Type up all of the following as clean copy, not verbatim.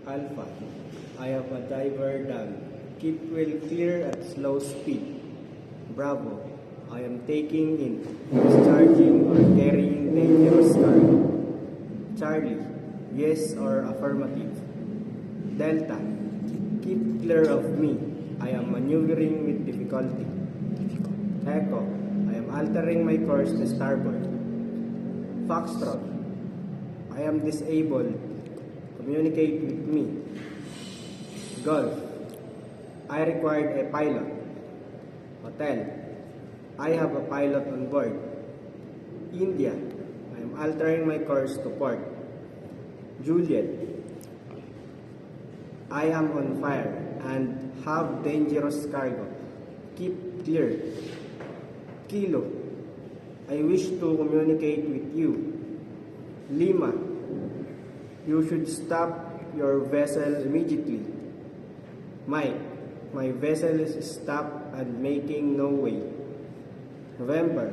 Alpha, I have a diver down. Keep wheel clear at slow speed. Bravo, I am taking in, discharging or carrying dangerous cargo. Charlie, yes or affirmative. Delta, keep clear of me. I am maneuvering with difficulty. Echo, I am altering my course to starboard. Foxtrot, I am disabled. Communicate with me. Golf, I required a pilot. Hotel, I have a pilot on board. India, I am altering my course to port. Juliet, I am on fire and have dangerous cargo. Keep clear. Kilo, I wish to communicate with you. Lima, you should stop your vessel immediately. Mike, my vessel is stopped and making no way. November,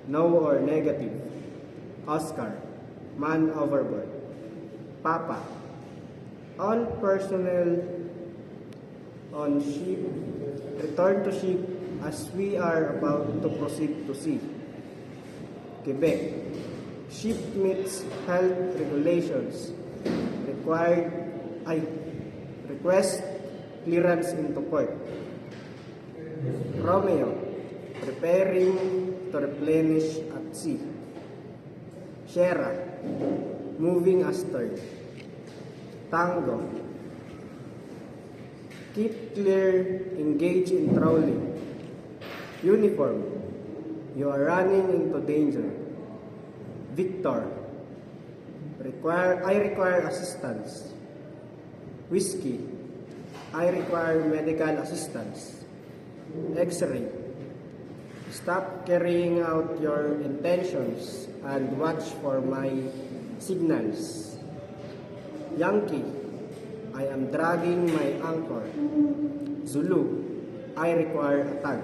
no or negative. Oscar, man overboard. Papa, all personnel on ship return to ship as we are about to proceed to sea. Quebec, ship meets health regulations. Request clearance into port. Romeo, preparing to replenish at sea. Sierra, moving astern. Tango, keep clear, engage in trawling. Uniform, you are running into danger. Victor, I require assistance. Whiskey, I require medical assistance. X-ray, stop carrying out your intentions and watch for my signals. Yankee, I am dragging my anchor. Zulu, I require a tug.